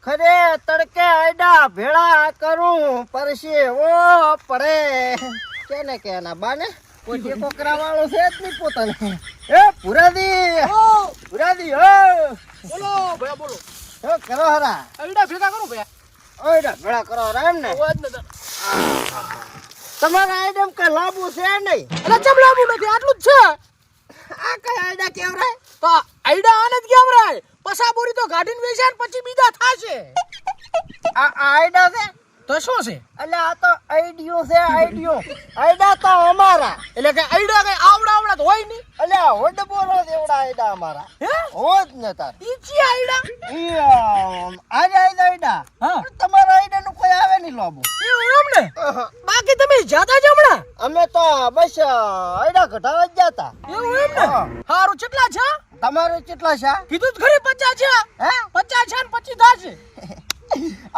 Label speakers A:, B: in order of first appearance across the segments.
A: ખરે તડકે આયડા ભેળા કરું પરસે ઓ પડે કેને કેના બાને કોઈ ટેકો કરાવવાળો છે જ નહીં પોતાને એ પુરાદી હો
B: બોલો ભયા બોલો.
A: હો કરો હરા
B: આઈડા ભેગા કરું ભયા.
A: ઓયડા ભેળા કરો હરા એમ ને
B: અવાજ નતો.
A: તમારા આઈડમ કઈ લાંબુ છે નહીં
B: અરે ચમ લાંબુ નથી, આટલું જ છે.
A: આ કઈ આયડા કેવરાય
B: તો આઈડા આને જ કેવરાય. પસા બોરી તો ગાડીને વેચાય ને પછી બીજા થાશે.
A: આ આયડા છે
B: તો શું છે?
A: એટલે આ તો આઈડિયો છે આઈડિયો આયડા તો અમારા
B: એટલે કે આઈડા કઈ આવડા તો હોય નહીં.
A: એટલે હોડ બોલો એવડા આયડા અમારા
B: હે
A: હોજ ને તાર
B: ઈચી આઈડા.
A: આજે આયડા
B: હા
A: તમારા આયડા નું કોઈ આવે નહીં લાંબુ
B: એવું એમ ને. બાકી તમે જાતા જ હમણાં.
A: અમે તો બસ આયડા ઘટાવા જ જતા
B: એવું એમ ને. હારું કેટલા છે?
A: તમારે કેટલા છે
B: કીધું જ ખરી 50 છે.
A: હે
B: 50 છે ને 25 થાશે.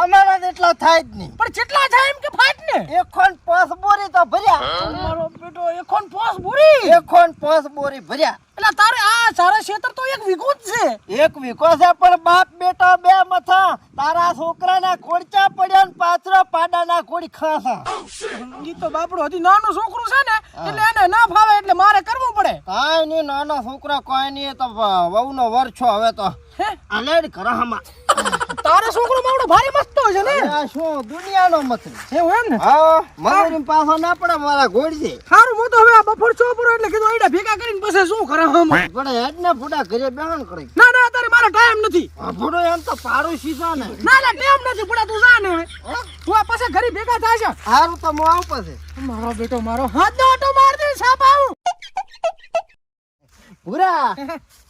A: અમારા એટલા થાય જ નહીં
B: પણ કેટલા થાય એમ કે ફાટ ને.
A: એકોન 5 બોરી તો ભર્યા
B: મારો બેટો એકોન પોસ બોરી.
A: એકોન 5 બોરી ભર્યા
B: એટલે તારે આ સારા ક્ષેત્ર તો એક વીઘો જ છે.
A: એક વીકો છે પણ બાપ બેટા બે મથા તારા છોકરાના ખોડચા પડ્યા ને પાછળ પાડાના ખોડી ખાસા
B: ઈ તો બાપડો હજી નાનું છોકરું છે ને એટલે એને ના ફાવે એટલે મારે કરવું પડે.
A: કાઈ નહીં નાના છોકરા કોઈ નહીં તો વહુનો વર છો હવે તો
B: હે
A: અલેડ કરાહમાં
B: તારે છોકરો માવડો ભારે મસ્ત હોય છે ને.
A: આ શું દુનિયાનો મતલબ
B: એવું એમ ને.
A: હા મારી પાછો ના પડે મારા ઘોડી
B: સારું હું તો હવે આ બફોર ચોપરો એટલે કીધું આઈડા ભેગા કરીને પછી શું કરે હમ.
A: પડે હેડ ને ફૂડા ઘરે બેહણ કરી
B: ના ના તારે મારો ટાઈમ નથી.
A: ફૂડો એમ તો પાડો સીધો ને
B: ના ના ટાઈમ નથી પુડા તું જા ને હવે. તું આ પાસે ઘરે ભેગા થાશે.
A: હારું તો હું આવું પછી
B: મારો બેટો મારો હાથ નો ઓટો માર દે સાપ આવું.
A: પૂરા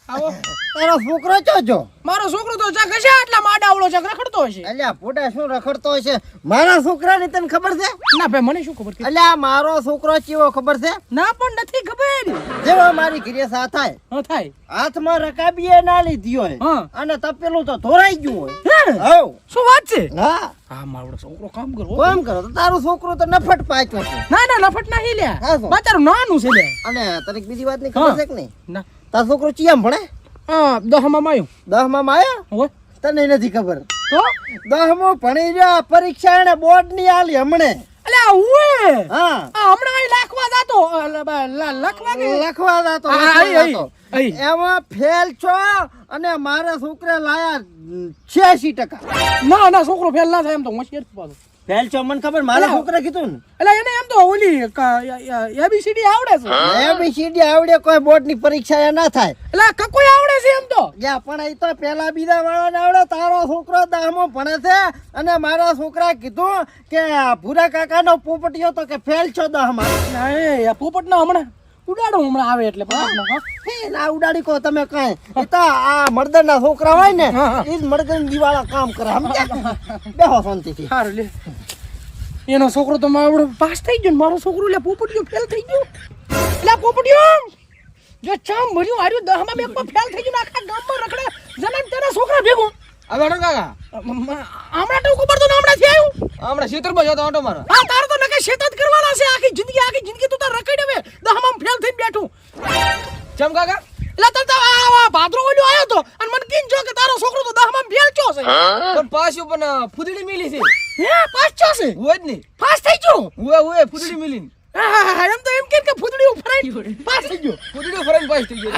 B: આવો
A: તારો છોકરો ચો જો
B: મારો છોકરો તો ચા ખસે આટલા માડાવળો ચક રખડતો હશે.
A: અલ્યા ફૂડા શું રખડતો હશે મારા છોકરાની તને ખબર છે
B: ના ભાઈ મને શું ખબર કે.
A: અલ્યા મારો છોકરો કેવો ખબર છે
B: ના પણ નથી ખબર.
A: જેવો મારી ઘરે સા થાય
B: હા થાય.
A: હાથમાં રકાબીએ ના લીધી હોય
B: હા
A: અને તપેલું તો ધોરાઈ ગયું
B: હે?
A: હોય હવ
B: શું વાત છે?
A: હા
B: હા મારો છોકરો કામ કરો.
A: કોમ કરો તો તારો છોકરો તો નફટ પાછો છે
B: ના ના નફટ ના હિલ્યા.
A: હા, શું?
B: બચારું નાનું છે લે.
A: અને તને બીજી વાત ની ખબર
B: હા.
A: છે કે નહીં
B: ના
A: તારો છોકરો ચિયામ ભણે
B: હા 10 માં આવ્યો.
A: 10 માં આયા
B: હોય
A: તને નથી ખબર
B: તો
A: 10મું ભણી રહ્યા પરીક્ષા એને બોર્ડ ની આલી હમણે
B: અલ્યા ઉએ
A: હા
B: આ હમણાં અહીં લખવા જાતો લખવા કે
A: લખવા જાતો
B: હા,
A: લખવા
B: આઈ,
A: જાતો.
B: આઈ.
A: એમાં ફેલ છો અને મારા છોકરા લાયા 86%.
B: ના ના છોકરો ફેલ ના થાય એમ તો હોશિયાર જ પાછો.
A: ફેલ છો મને ખબર મારા
B: અલા.
A: છોકરા કીધું
B: એટલે એને એમ તો ઓલી એબીસીડી આવડે છે.
A: ને એબીસીડી આવડે કોઈ બોર્ડ ની પરીક્ષા એ ના થાય
B: એટલે કકોઈ આવડે છે એમ તો.
A: યા પણ એ તો પેલા બીજા વાળાને આવડે તારો છોકરો 10મું ભણે છે અને મારા છોકરા કીધું કે ભૂરા કાકાનો પોપટીયો તો કે ફેલ છો 10માં
B: ના એ પોપટ ના હમણાં ઉડાડો હમણાં આવે એટલે પોપટનો, હા.
A: હે ના ઉડાડી કો તમે કઈ એ તો આ મર્દના છોકરા હોય ને
B: હા, હા.
A: એ જ મર્દન દિવાળા કામ કરે સમજ્યા બેહો શાંતિથી
B: સારું લે. એનો છોકરો તો મારો પાસ થઈ ગયો ને મારો છોકરો લે પોપટીયો ફેલ થઈ ગયો. એટલે પોપટીયો જો ચામ ભર્યું આર્યું 10 માં એક ફેલ થઈ ગયું ને આખા ગામમાં રખડે જનમ તેના છોકરા ભેગું.
C: હવે અડો કાકા
B: હમણાં તો ખબર તો ને હમણાં થી આવ્યું.
C: હમણાં ખેતરમાં જતો આંટો મારો.
B: હા તાર તો નકે શેત જ કરવાના છે આખી જિંદગી તું તાર રખડી હવે 10 માં ફેલ થઈને બેઠું.
C: ચમ કાકા
B: એટલે તને તો આ ભાદરો ઓલ્યો આયો તો અને મને કીન જો કે તારો છોકરો તો 10 માં ફેલ ચો છે.
C: પણ પાછું પણ ફૂદડી મિલી છે.
B: હે પાસ ચો છે
C: હોય જ નહીં.
B: પાસ થઈ ગયો.
C: હોય ફૂદડી મિલી.
B: એમ તો એમ કે ફૂદડીઓ ફરાઈ પાસ થઈ ગયો.
C: ફૂદડીઓ ફરાઈને પાસ થઈ ગયો.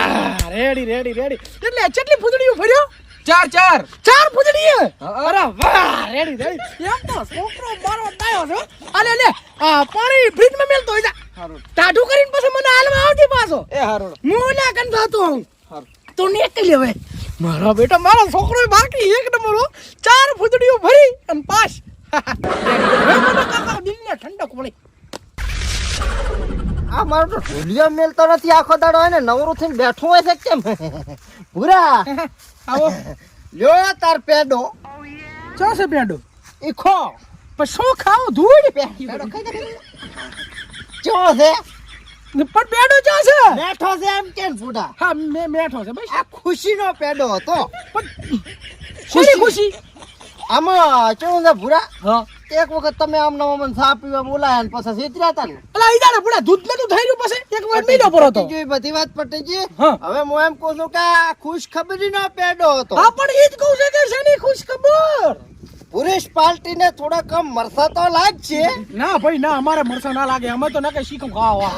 B: રેડી એટલે કેટલી ફૂદડીઓ ફર્યો?
C: 4
B: 4 ફૂદડી.
C: હા.
B: અરે વાહ રેડી એમ તો છોકરો મારો ડાયો છે. અલે લે આ પાણી ફ્રીજ માં મેલતો હોય જા
C: હારું.
B: ટાઢું કરીને પછી મને હાલમાં આવતી પાછો
C: એ હારું.
B: હું ના કંધાતો હું
C: હારું.
B: તો નીકળી હવે મારો બેટો મારો છોકરો બાકી એક નંબર હો. 4 ફૂદડીઓ ભરી અને પાસ. હવે મને કાકા દિલને ઠંડક મળી.
A: આ મારો તો ઢોલિયો મેલતો નથી આખો દાડો હોય ને નવરું થઈને બેઠું હોય છે કેમ પૂરા
B: આવો
A: લ્યો તાર પેડો
B: ચાસે પેડો
A: ઈ ખો
B: પણ શું ખાવ ધૂળ
A: પેડો ખાઈ દે ચો છે
B: પણ પેડો ચાસે
A: બેઠો છે એમ કેમ ફૂડા
B: હા મે મેઠો છે બસ
A: આ ખુશીનો પેડો હતો
B: ખુશી ખુશી
A: આમાં કેવું છે ભૂરા
B: હા
A: એક વખત તમે આમ નવા ચા પીવા બોલાયા ને પછી સીતર્યા હતા ને
B: અલા ઈદાને પૂરા દૂધ નતું થઈ રહ્યું પછી એક વાર મીનો પરો તો
A: પટી ગઈ, બધી વાત પટી ગઈ.
B: હા.
A: હવે હું એમ કહું છું કે આ ખુશખબરીનો પેડો હતો
B: હા પણ ઈ જ કહું છે કે શેની ખુશ ખબર
A: પાર્ટી ને થોડા કમ મરસા તો લાગશે.
B: ના ભાઈ ના, અમારે મરસા ના લાગે, અમે તો ના કઈ શીખું ખાવા.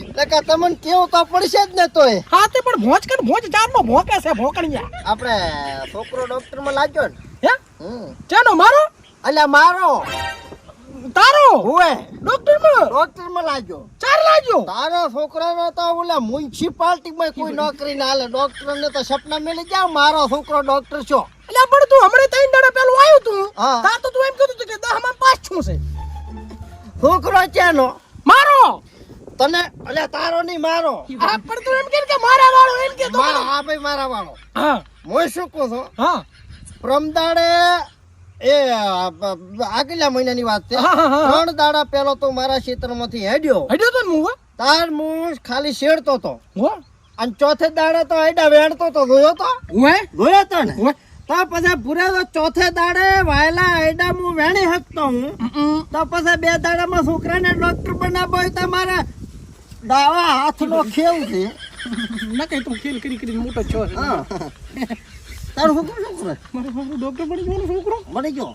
A: એટલે કે તમને કેવું તો પડશે જ ને તોય.
B: હા તે પણ ભોંચ કર ભોંચ ચારનો ભોંકે છે ભોંકણિયા.
A: આપણે છોકરો ડોક્ટર માં લાગ્યો ને.
B: હે
A: હમ.
B: ચાનો મારો
A: અલ્યા મારો
B: તારો
A: હોય
B: ડોક્ટર માં
A: ડોક્ટર માં લાગ્યો.
B: ચાર લાગ્યો.
A: તારા છોકરાનો તો ઓલા મ્યુનિસિપાલિટી માં કોઈ નોકરી ના હાલે. ડોક્ટર ને તો સપના મેલી જાવ મારો છોકરો ડોક્ટર છો.
B: એટલે પણ તું હમણે 3 દાડા પેલું આવ્યું તું.
A: હા.
B: તા તો તું એમ કીધું તું કે 10 માં 5 છું છે
A: છોકરો ચેનો
B: મારો.
A: તને અલ્યા તારો નહીં મારો.
B: આ પણ તું એમ કે મારા વાળો એમ કે તો.
A: હા ભાઈ મારા વાળો.
B: હા
A: હું શું કહું છું
B: હા
A: પ્રમદાડે એ આગલા મહિનાની વાત છે.
B: હા, હા, હા.
A: 3 દાડા પહેલો તો મારા ક્ષેત્રમાંથી હેડ્યો.
B: હડ્યો તો ને હું
A: તાર હું ખાલી શેડતો તો
B: હો
A: અને ચોથે દાડે તો હેડા વેણતો તો જોયો તો
B: હું
A: જોયો તો ને
B: હું
A: તો પછી પૂરા તો ચોથે દાડે વાયલા હેડા હું વેણી શકતો હું. તો પછી 2 દાડામાં છોકરાને ડોક્ટર બનાવવો હોય તો મારા ડાવા હાથનો ખેલ છે.
B: ના કઈ તું ખેલ કરી કરી મોટો છો.
A: હા. તારો છોકરો શું કરે?
B: મારો છોકરો ડોક્ટર બની ગયો ને છોકરો.
A: મળી ગયો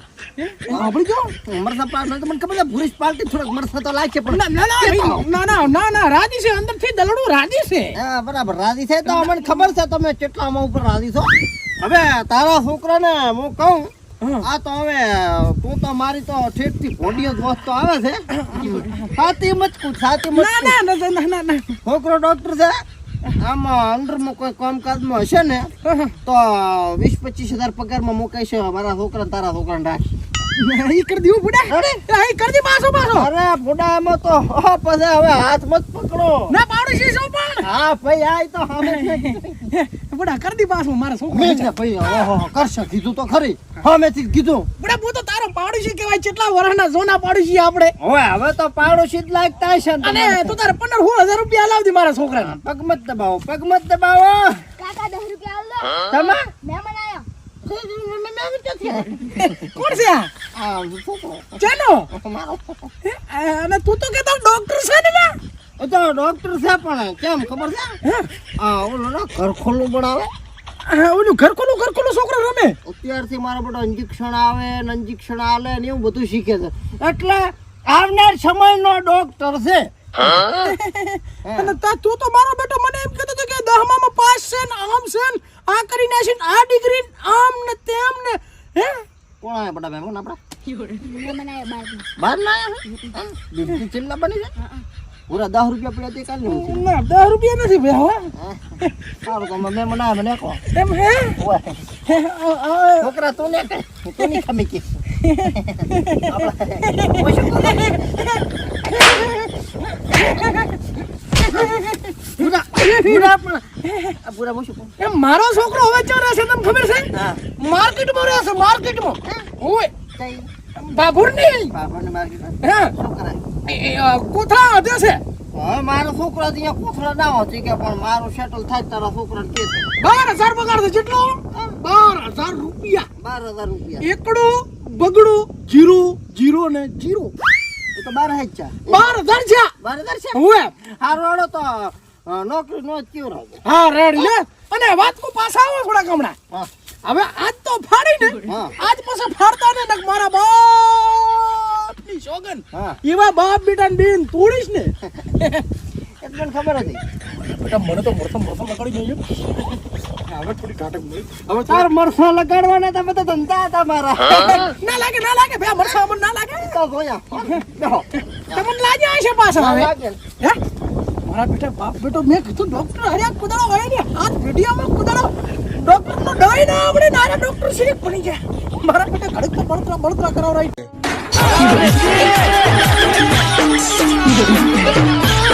B: આપડી ગયો.
A: મરસા પાડ તો મને ખબર છે ભૂરીશ પાર્ટી થોડોક મરસા તો લાગશે પણ
B: ના રાજી છે અંદરથી દલડું રાજી છે.
A: હા બરાબર રાજી છે તો અમને ખબર છે તમે કેટલા આમાં ઉપર રાજી છો. હવે તારા છોકરાને હું કહું આ તો હવે તું તો મારી તો ઠેઠ થી ભોડિયો જ વસ્તુ આવે છે. સાચી મચકું સાચી
B: ના
A: મચકું.
B: ના ના ના ના ના
A: છોકરો ડોક્ટર છે. આમાં અંડરમાં કોઈ કામકાજમાં હશે ને તો 20-25 હજાર પગારમાં મુકાઈ છે. મારા છોકરા તારા છોકરાને રાખી
B: ઈ કરી દીધું બુડા. ઈ કરી દી પાછો પાછો.
A: અરે બુડામાં તો પછી હવે હાથ મત પકડો.
B: ના પાડોશી છો પણ.
A: હા ભાઈ આ તો હવે
B: બુડા કરી દી પાછો મારા છોકરો.
A: મેં ને ભાઈ ઓહો કરશે કીધું તો ખરી. હા મેં કીધું
B: બુડા હું તો તારો પાડોશી કહેવાય. કેટલા વર્ષના જોના પાડોશી આપણે.
A: હવે તો પાડોશી જ લાગતા હશે ને
B: અને
A: તમને.
B: તું તારે 15-16 હજાર રૂપિયા લાવતી મારા છોકરાને.
A: પગમત દબાવો પગમત દબાવો.
D: કાકા 10 રૂપિયા આલ
A: તમે
D: દો મહેમાન આયો
B: કોણ છે આ?
A: આ છોકરો
B: ચાલો.
A: મારો
B: અને તું તો કહેતો ડોક્ટર છે ને લા?
A: એ તો ડોક્ટર છે પણ કેમ ખબર છે આ ઓલો ના ઘર ખોલું બનાવે.
B: ઓલું ઘર ખોલું છોકરો રમે.
A: અત્યારથી મારા બધો ઇન્જેક્શન આવે ને ઇન્જેક્શન આલે ને એવું બધું શીખે છે. એટલે આવનાર સમયનો ડોક્ટર છે.
B: અને તું તો મારો બેટો મને એમ કહેતો હતો કે 10માં પાસ છે ને આમ છે ને આ કરી નાખી ને આ ડિગ્રી આમ ને તેમ ને. હે
A: કોણ આયા બડા મહેમાન આપડા?
D: મહેમાન આયો
A: બહાર ના આયા દીદી ચિલ્લા બની જાય. પૂરા 10 રૂપિયા પડ્યા તે કાઢ લેવું છે.
B: ના 10 રૂપિયા નથી બે હો.
A: સારું તો મહેમાન આયા મને કહો.
B: એમ હે
A: ઓય
B: હે,
A: છોકરા તું ને કર તું ની ખમી કે આપડા ઓય શું કરો? પૂરા પણ આ પૂરા મોશું કોણ?
B: એમ મારો છોકરો હવે ચો રહેશે તમને ખબર છે?
A: હા
B: માર્કેટમાં રહેશે માર્કેટમાં. ઓય
A: કઈ
B: બાબુર નહીં.
A: બાબાને માર્કેટ
B: હે
A: શું કરાય?
B: કોથળા વધે છે.
A: હવે મારો છોકરો અહીંયા કોથળા ના હોતી કે પણ મારું સેટલ થાય તારા છોકરાને કે
B: 12,000 પગાર છે. જેટલો 12,000 રૂપિયા.
A: 12,000 રૂપિયા
B: એકડું બગડું જીરો ને જીરો.
A: એ તો 12,000 છે.
B: 12,000 છે.
A: 12,000 છે.
B: ઓય
A: હારો હાલો તો નોકરી નો જ કેવું રાખે.
B: હા રેડી ને. અને વાત કો પાછા આવો થોડા હમણાં.
A: હા
B: હવે આજ તો ફાડી ને
A: હા.
B: આજ પછી ફાડતા ને નક મારા બાપની સોગન.
A: હા
B: એવા બાપ બેટાને બેન તોડીશ ને.
A: એ તો મને ખબર હતી.
B: બેટા મને તો મોરસમ લગાડી ગયો. હવે થોડી કાટક મળી. હવે
A: તાર મરસા લગાડવાના તા બધા ધંધા હતા મારા.
B: ના લાગે બે મરસા મને ના લાગે.
A: તો જોયા બેહો.
B: તમને લાગે છે પાછા હવે.
A: લાગે ને.
B: હે મારા બેટા બાપ બેટો મેં કીધું ડોક્ટર હરિયા કુદાડો હોય ને હાથ વિડિયામાં કુદાડો ડોક્ટર નો ડોઈ ના આપણે નાના ડોક્ટર સિલેક્ટ બની જાય. મારા બેટા ઘડીક તો બળતરા કરાવ રહી.